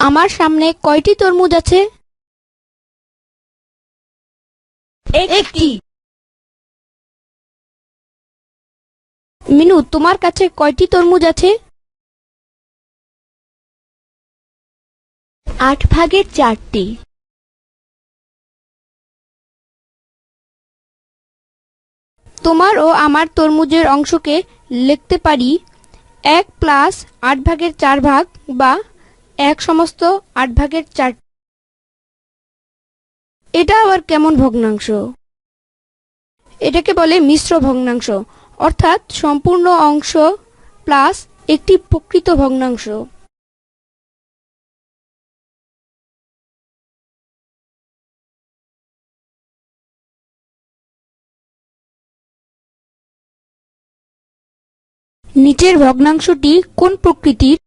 আমার সামনে কয়টি তরমুজ আছে? একটি। মিনু, তোমার কাছে কয়টি তরমুজ আছে? 8/4টি। তোমার ও আমার তরমুজের অংশকে লিখতে পারি 1+8/4 বা 1/8। এটা আবার কেমন ভগ্নাংশ? এটাকে বলে মিশ্র ভগ্নাংশ, অর্থাৎ সম্পূর্ণ অংশ প্লাস একটি প্রকৃত ভগ্নাংশ। নিচের ভগ্নাংশটি কোন প্রকৃতির?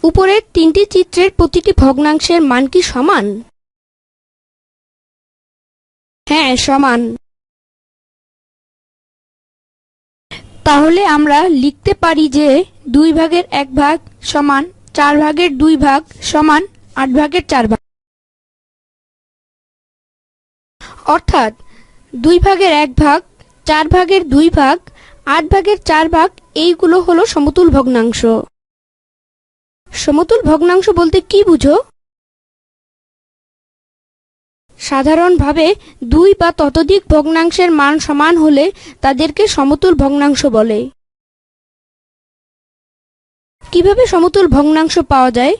উপরের তিনটি চিত্রের প্রতিটি ভগ্নাংশের মান কি সমান? হ্যাঁ, সমান। তাহলে আমরা লিখতে পারি যে 2/1 সমান 4/2 সমান 8/4। অর্থাৎ 2/1, 4/2, 8/4 এইগুলো হলো সমতুল ভগ্নাংশ। সমতুল ভগ্নাংশ বলতে কি বুঝো? সাধারণভাবে 2 বা ততোধিক ভগ্নাংশের মান সমান হলে তাদেরকে সমতুল ভগ্নাংশ বলে। কিভাবে সমতুল ভগ্নাংশ পাওয়া যায়?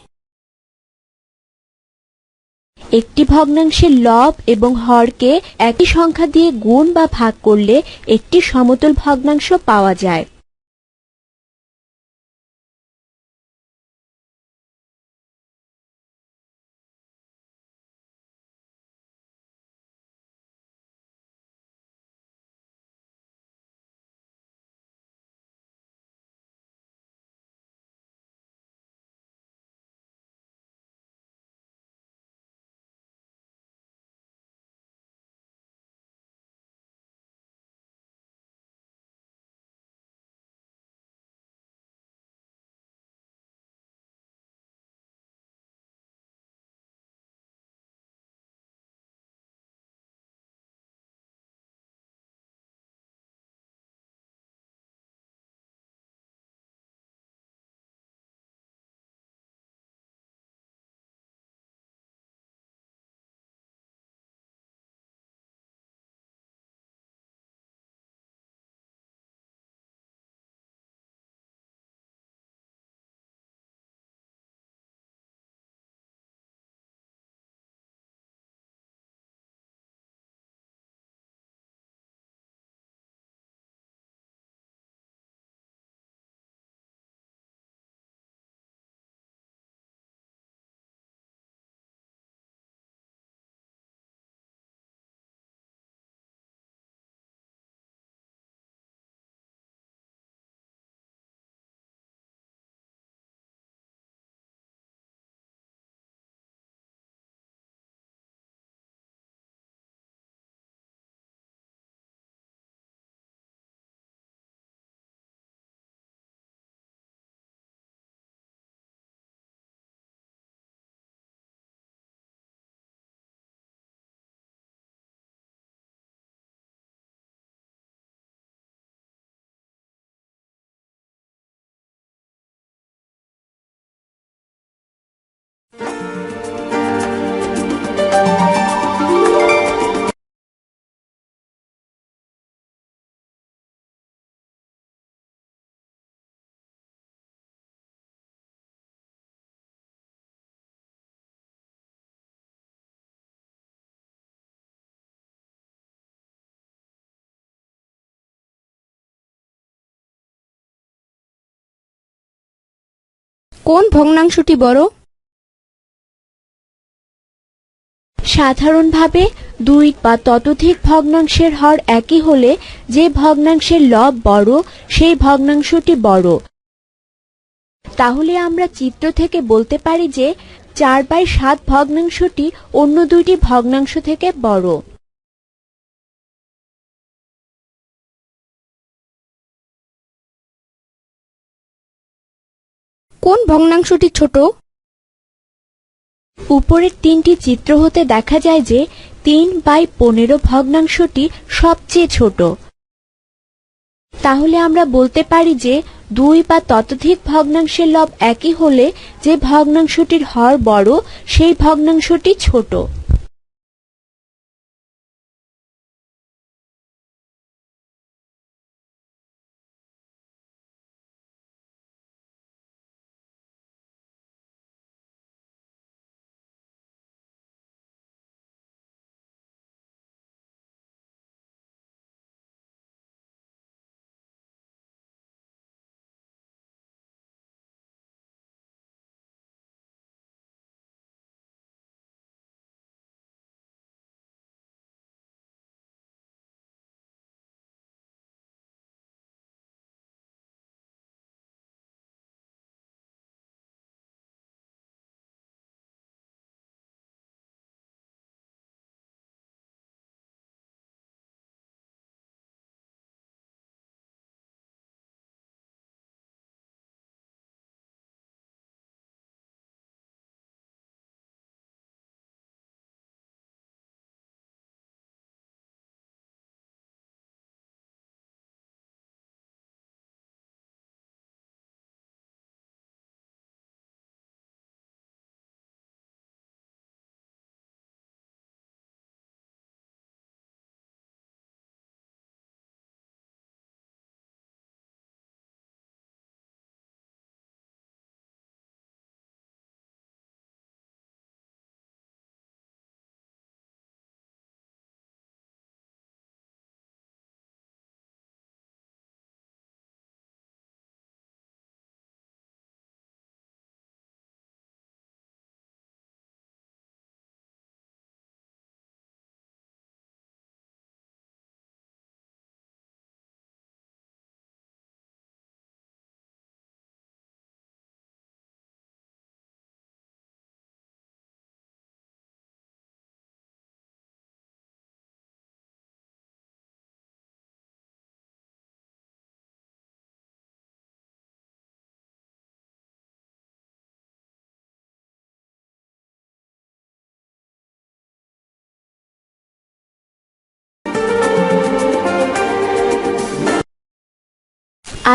একটি ভগ্নাংশের লব এবং হরকে একই সংখ্যা দিয়ে গুণ বা ভাগ করলে একটি সমতুল ভগ্নাংশ পাওয়া যায়। কোন ভগ্নাংশটি বড়? সাধারণভাবে দুই বা ততোধিক ভগ্নাংশের হর একই হলে যে ভগ্নাংশের লব বড় সেই ভগ্নাংশটি বড়। তাহলে আমরা চিত্র থেকে বলতে পারি যে 4/7 ভগ্নাংশটি অন্য দুইটি ভগ্নাংশ থেকে বড়। কোন ভগ্নাংশটি ছোট? উপরের তিনটি চিত্র হতে দেখা যায় যে 3/15 ভগ্নাংশটি সবচেয়ে ছোট। তাহলে আমরা বলতে পারি যে দুই বা ততোধিক ভগ্নাংশের লব একই হলে যে ভগ্নাংশটির হর বড় সেই ভগ্নাংশটি ছোট।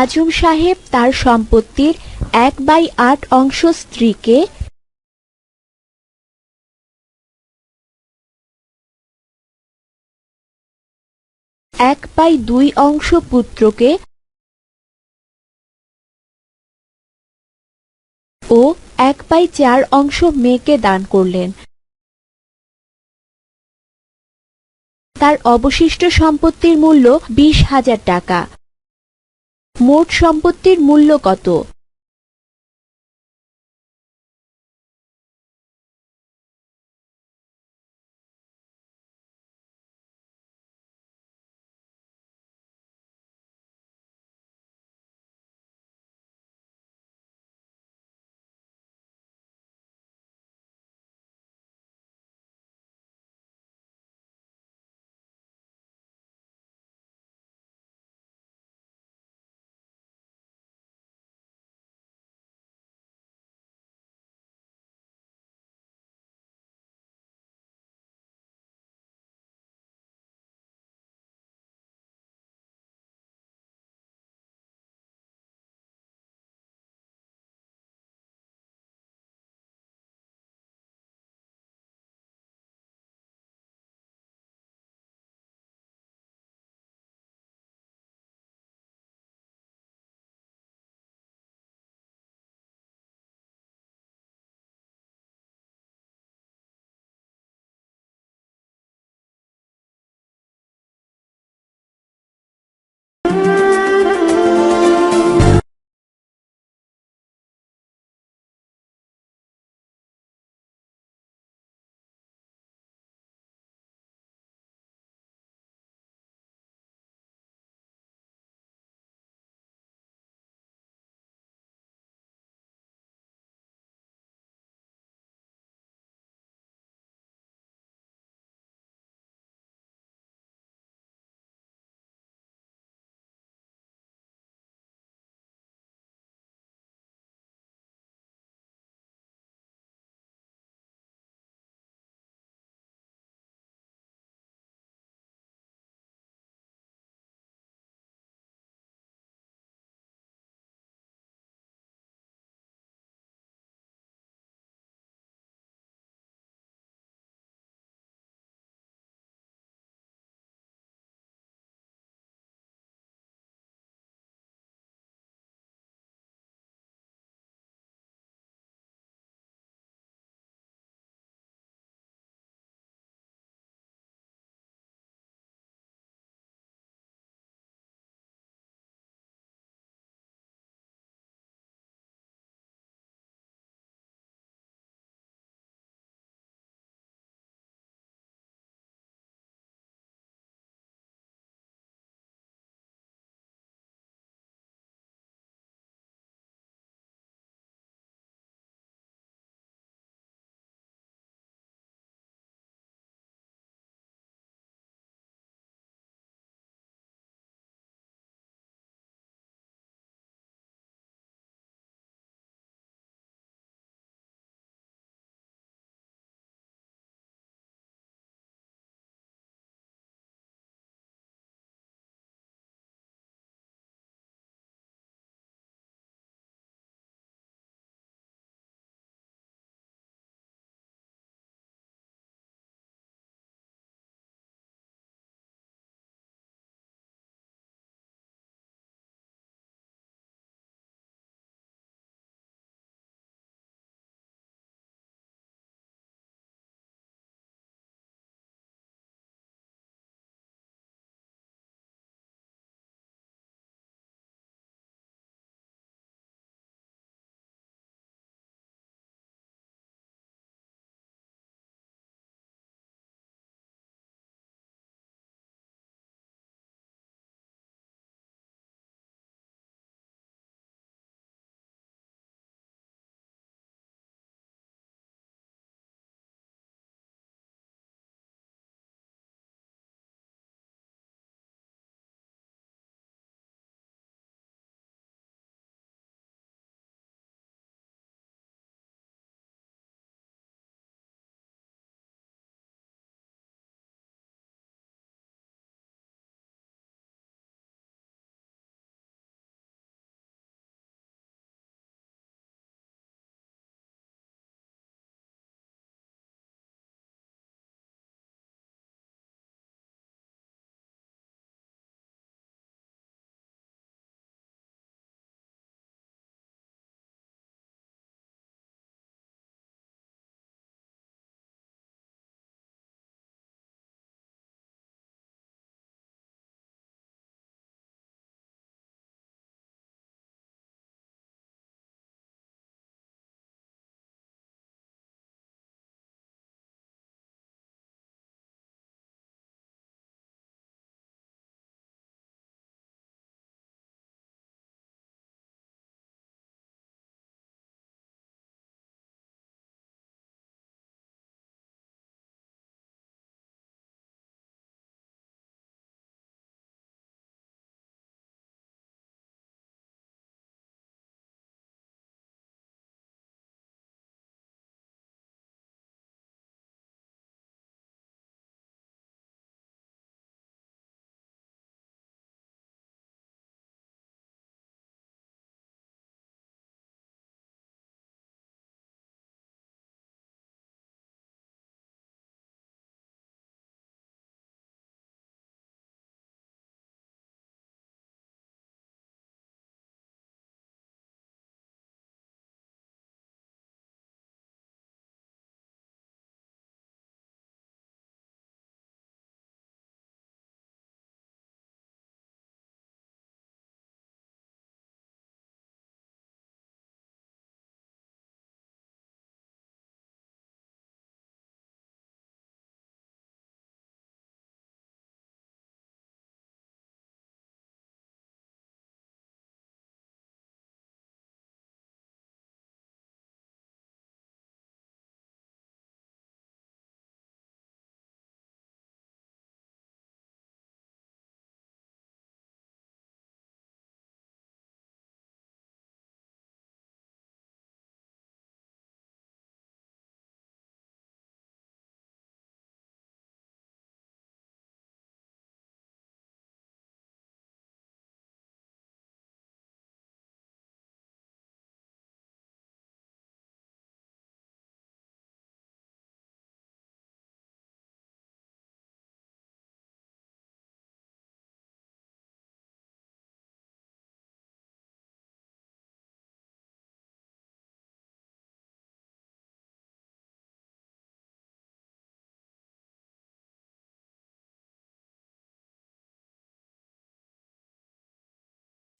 আজম সাহেব তার সম্পত্তির 1/8 অংশ স্ত্রীকে, 1/2 অংশ পুত্রকে ও 1/4 অংশ মেয়েকে দান করলেন। তার অবশিষ্ট সম্পত্তির মূল্য 20,000 টাকা। মোট সম্পত্তির মূল্য কত?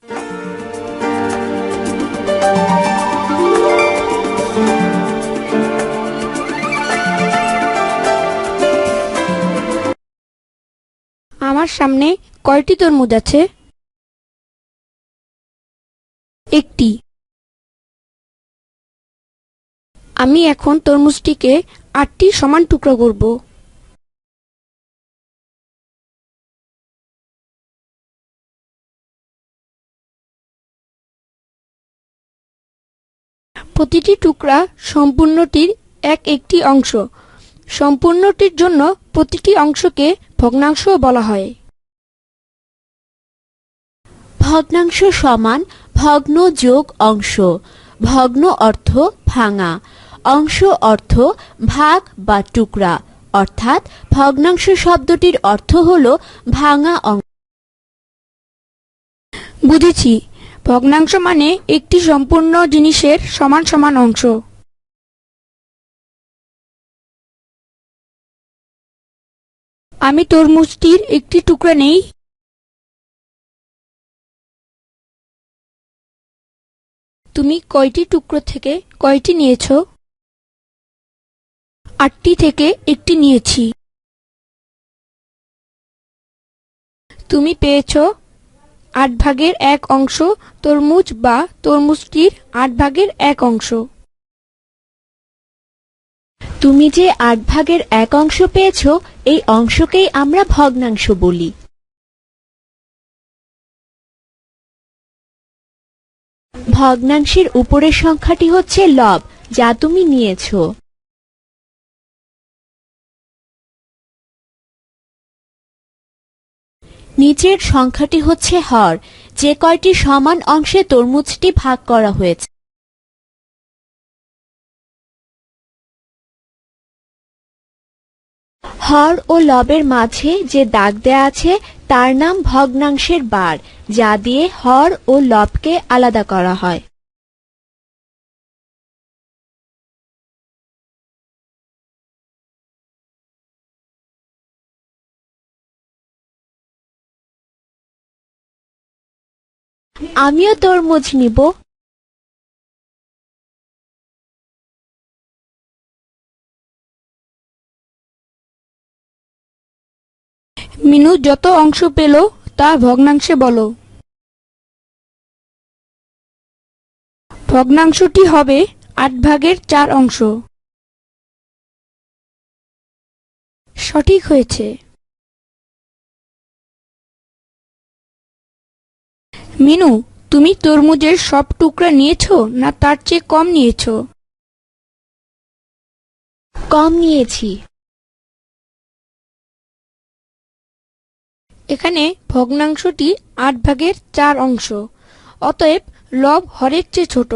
আমার সামনে কয়টি তরমুজ আছে? একটি। আমি এখন তরমুজটিকে 8টি সমান টুকরো করব। প্রতিটি টুকরা সম্পূর্ণটির একটি অংশ। সম্পূর্ণটির জন্য প্রতিটি অংশকে ভগ্নাংশ বলা হয়। ভগ্নাংশ সমান ভগ্ন যোগ অংশ। ভগ্ন অর্থ ভাঙা, অংশ অর্থ ভাগ বা টুকরা, অর্থাৎ ভগ্নাংশ শব্দটির অর্থ হল ভাঙা অংশ। বুঝেছি, ভগ্নাংশ মানে একটি সম্পূর্ণ জিনিসের সমান সমান অংশ। আমি তরমুজটির একটি টুকরা নেই। তুমি কয়টি টুকরো থেকে কয়টি নিয়েছো? 8টি থেকে একটি নিয়েছি। তুমি পেয়েছো 8/1 অংশ তরমুজ বা তরমুজটির 8/1 অংশ। তুমি যে 8/1 অংশ পেয়েছ, এই অংশকেই আমরা ভগ্নাংশ বলি। ভগ্নাংশের উপরের সংখ্যাটি হচ্ছে লব, যা তুমি নিয়েছ। নিচের সংখ্যাটি হচ্ছে হর, যে কয়টি সমান অংশে তরমুজটি ভাগ করা হয়েছে। হর ও লবের মাঝে যে দাগ দেয়া আছে তার নাম ভগ্নাংশের বার, যা দিয়ে হর ও লবকে আলাদা করা হয়। আমিও তরমুজ নিব। মিনু যত অংশ পেল তা ভগ্নাংশে বলো। ভগ্নাংশটি হবে 8/4 অংশ। সঠিক হয়েছে। মিনু, তুমি তরমুজের সব টুকরা নিয়েছো না তার চেয়ে কম নিয়েছো? কম নিয়েছি। এখানে ভগ্নাংশটি 8/4 অংশ, অতএব লব হরের চেয়ে ছোট।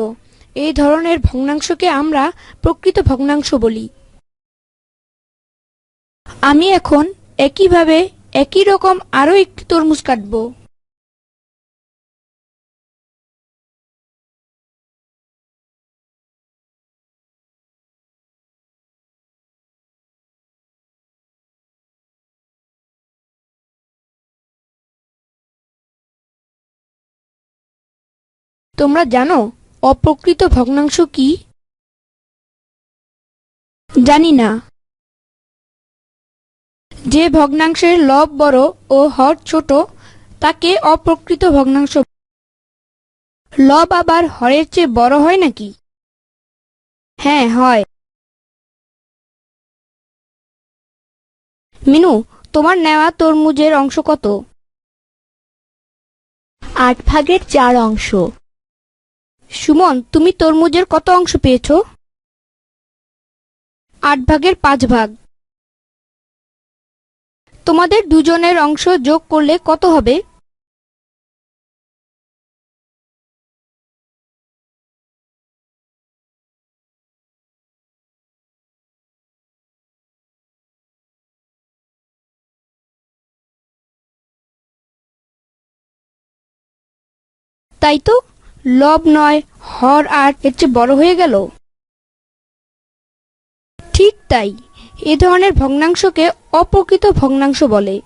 এই ধরনের ভগ্নাংশকে আমরা প্রকৃত ভগ্নাংশ বলি। আমি এখন একইভাবে একই রকম আরো একটি তরমুজ কাটবো। তোমরা জানো অপ্রকৃত ভগ্নাংশ কি? জানি না। যে ভগ্নাংশের লব বড় ও হর ছোট তাকে অপ্রকৃত ভগ্নাংশ। লব আবার হরের চেয়ে বড় হয় নাকি? হ্যাঁ, হয়। মিনু, তোমার নেওয়া তরমুজের অংশ কত? 8/4 অংশ। সুমন, তুমি তরমুজের কত অংশ পেয়েছো? 8/5 ভাগ। তোমাদের দুজনের অংশ যোগ করলে কত হবে? তাই তো, লব 9, হর 8 এর চেয়ে বড় হয়ে গেল। ঠিক তাই, এ ধরনের ভগ্নাংশকে অপ্রকৃত ভগ্নাংশ বলে।